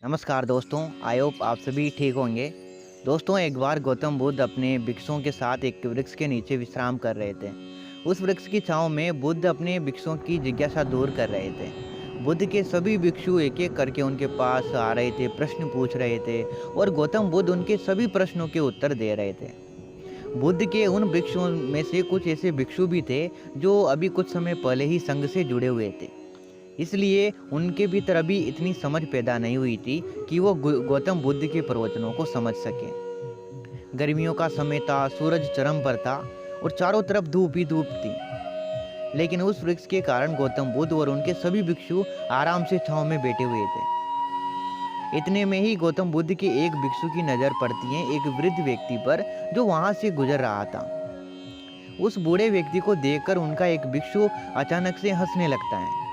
नमस्कार दोस्तों, I hope आप सभी ठीक होंगे। दोस्तों, एक बार गौतम बुद्ध अपने भिक्षुओं के साथ एक वृक्ष के नीचे विश्राम कर रहे थे। उस वृक्ष की छांव में बुद्ध अपने भिक्षुओं की जिज्ञासा दूर कर रहे थे। बुद्ध के सभी भिक्षु एक-एक करके उनके पास आ रहे थे, प्रश्न पूछ रहे थे और गौतम बुद्ध उनके सभी प्रश्नों के उत्तर दे रहे थे। बुद्ध के उन भिक्षुओं में से कुछ ऐसे भिक्षु भी थे, जो अभी कुछ समय पहले ही संघ से जुड़े हुए थे। इसलिए उनके भीतर अभी इतनी समझ पैदा नहीं हुई थी कि वो गौतम बुद्ध के प्रवचनों को समझ सकें। गर्मियों का समय था, सूरज चरम पर था और चारों तरफ धूप ही धूप थी। लेकिन उस वृक्ष के कारण गौतम बुद्ध और उनके सभी भिक्षु आराम से छांव में बैठे हुए थे। इतने में ही गौतम बुद्ध के एक भिक्षु की नजर पड़ती है एक वृद्ध व्यक्ति पर, जो वहां से गुजर रहा था। उस बूढ़े व्यक्ति को देखकर उनका एक भिक्षु अचानक से हंसने लगता है।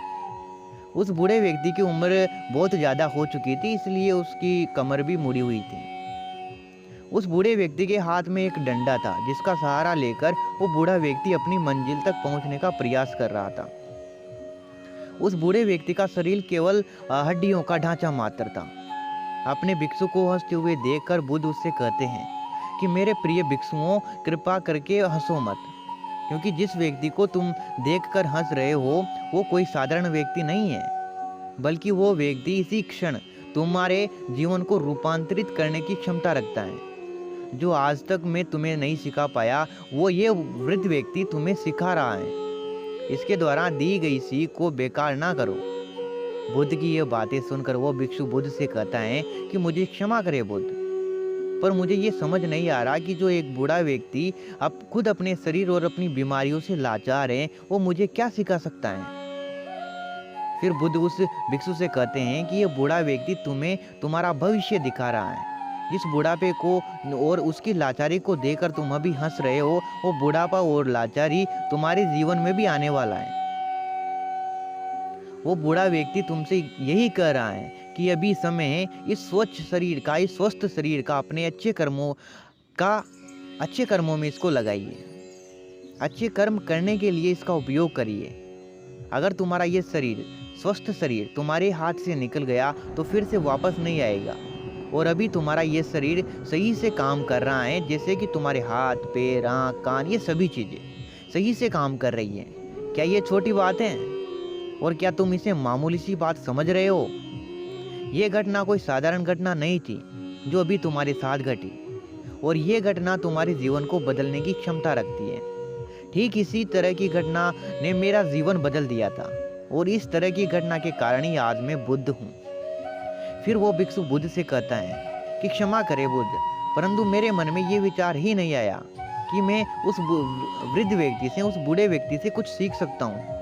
उस बूढ़े व्यक्ति की उम्र बहुत ज़्यादा हो चुकी थी, इसलिए उसकी कमर भी मुड़ी हुई थी। उस बूढ़े व्यक्ति के हाथ में एक डंडा था, जिसका सहारा लेकर वो बूढ़ा व्यक्ति अपनी मंजिल तक पहुंचने का प्रयास कर रहा था। उस बूढ़े व्यक्ति का शरीर केवल हड्डियों का ढांचा मात्र था। अपने भिक्षु को हंसते हुए देखकर बुद्ध उससे कहते हैं कि मेरे प्रिय भिक्षुओं, कृपा करके हंसो मत, क्योंकि जिस व्यक्ति को तुम देखकर हंस रहे हो वो कोई साधारण व्यक्ति नहीं है, बल्कि वो व्यक्ति इसी क्षण तुम्हारे जीवन को रूपांतरित करने की क्षमता रखता है। जो आज तक मैं तुम्हें नहीं सिखा पाया, वो ये वृद्ध व्यक्ति तुम्हें सिखा रहा है। इसके द्वारा दी गई सीख को बेकार ना करो। बुद्ध की ये बातें सुनकर वो भिक्षु बुद्ध से कहता है कि मुझे क्षमा करे बुद्ध, पर मुझे ये समझ नहीं आ रहा कि जो एक बूढ़ा व्यक्ति अब खुद अपने शरीर और अपनी बीमारियों से लाचार है, वो मुझे क्या सिखा सकता है। फिर बुद्ध उस भिक्षु से कहते हैं कि ये बूढ़ा व्यक्ति तुम्हें तुम्हारा भविष्य दिखा रहा है। जिस बुढ़ापे को और उसकी लाचारी को देखकर तुम अभी हंस रहे हो, वो बुढ़ापा और लाचारी तुम्हारे जीवन में भी आने वाला है। वो बूढ़ा व्यक्ति तुमसे यही कह रहा है कि अभी समय है इस स्वच्छ शरीर का, इस स्वस्थ शरीर का अपने अच्छे कर्मों में इसको लगाइए। अच्छे कर्म करने के लिए इसका उपयोग करिए। अगर तुम्हारा ये शरीर, स्वस्थ शरीर तुम्हारे हाथ से निकल गया तो फिर से वापस नहीं आएगा। और अभी तुम्हारा ये शरीर सही से काम कर रहा है, जैसे कि तुम्हारे हाथ, पैर, आँख, कान, ये सभी चीज़ें सही से काम कर रही हैं। क्या ये छोटी बात है? और क्या तुम इसे मामूली सी बात समझ रहे हो? ये घटना कोई साधारण घटना नहीं थी जो अभी तुम्हारे साथ घटी, और ये घटना तुम्हारे जीवन को बदलने की क्षमता रखती है। ठीक इसी तरह की घटना ने मेरा जीवन बदल दिया था, और इस तरह की घटना के कारण ही आज मैं बुद्ध हूँ। फिर वो भिक्षु बुद्ध से कहता है कि क्षमा करे बुद्ध, परंतु मेरे मन में ये विचार ही नहीं आया कि मैं उस वृद्ध व्यक्ति से, उस बूढ़े व्यक्ति से कुछ सीख सकता हूँ।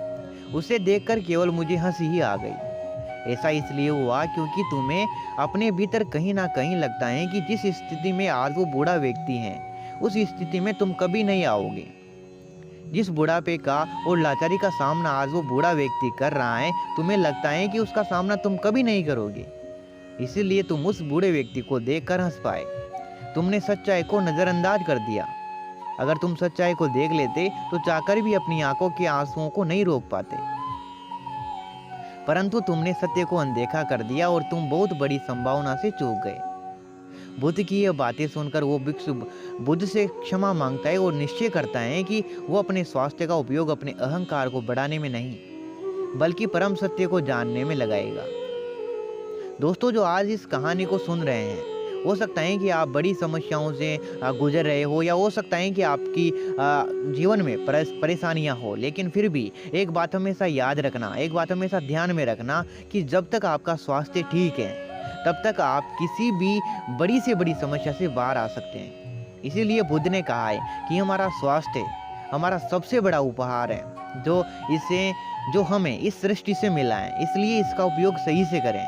उसे देखकर केवल मुझे हंसी ही आ गई। ऐसा इसलिए हुआ क्योंकि तुम्हें अपने भीतर कहीं ना कहीं लगता है कि जिस स्थिति में आज वो बूढ़ा व्यक्ति है, उस स्थिति में तुम कभी नहीं आओगे। जिस बुढ़ापे का और लाचारी का सामना आज वो बूढ़ा व्यक्ति कर रहा है, तुम्हें लगता है कि उसका सामना तुम कभी नहीं करोगे। इसीलिए तुम उस बूढ़े व्यक्ति को देखकर हंस पाए। तुमने सच्चाई को नजरअंदाज कर दिया। अगर तुम सच्चाई को देख लेते तो चाहकर भी अपनी आंखों के आंसुओं को नहीं रोक पाते, परंतु तुमने सत्य को अनदेखा कर दिया और तुम बहुत बड़ी संभावना से चूक गए। बुद्ध की ये बातें सुनकर वो भिक्षु बुद्ध से क्षमा मांगता है और निश्चय करता है कि वो अपने स्वास्थ्य का उपयोग अपने अहंकार को बढ़ाने में नहीं, बल्कि परम सत्य को जानने में लगाएगा। दोस्तों, जो आज इस कहानी को सुन रहे हैं, हो सकता है कि आप बड़ी समस्याओं से गुजर रहे हो, या हो सकता है कि आपकी जीवन में परेशानियां हो, लेकिन फिर भी एक बात हमेशा याद रखना, एक बात हमेशा ध्यान में रखना कि जब तक आपका स्वास्थ्य ठीक है, तब तक आप किसी भी बड़ी से बड़ी समस्या से बाहर आ सकते हैं। इसीलिए बुद्ध ने कहा है कि हमारा स्वास्थ्य हमारा सबसे बड़ा उपहार है, जो हमें इस सृष्टि से मिला है, इसलिए इसका उपयोग सही से करें।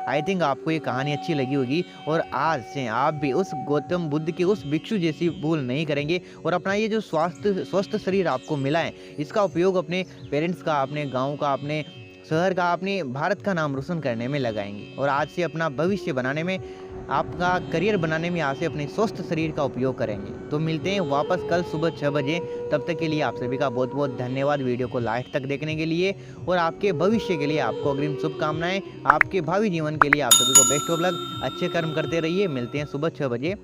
आई थिंक आपको ये कहानी अच्छी लगी होगी, और आज से आप भी उस गौतम बुद्ध के उस भिक्षु जैसी भूल नहीं करेंगे, और अपना ये जो स्वस्थ शरीर आपको मिला है, इसका उपयोग अपने पेरेंट्स का, अपने गांव का, अपने शहर का, अपने भारत का नाम रोशन करने में लगाएंगे और आज से अपना भविष्य बनाने में, आपका करियर बनाने में आज से अपने स्वस्थ शरीर का उपयोग करेंगे। तो मिलते हैं वापस कल सुबह 6 बजे। तब तक के लिए आप सभी का बहुत बहुत धन्यवाद वीडियो को लास्ट तक देखने के लिए, और आपके भविष्य के लिए आपको अग्रिम शुभकामनाएं। आपके भावी जीवन के लिए आप सभी को बेस्ट ऑफ लक। अच्छे कर्म करते रहिए। मिलते हैं सुबह 6 बजे।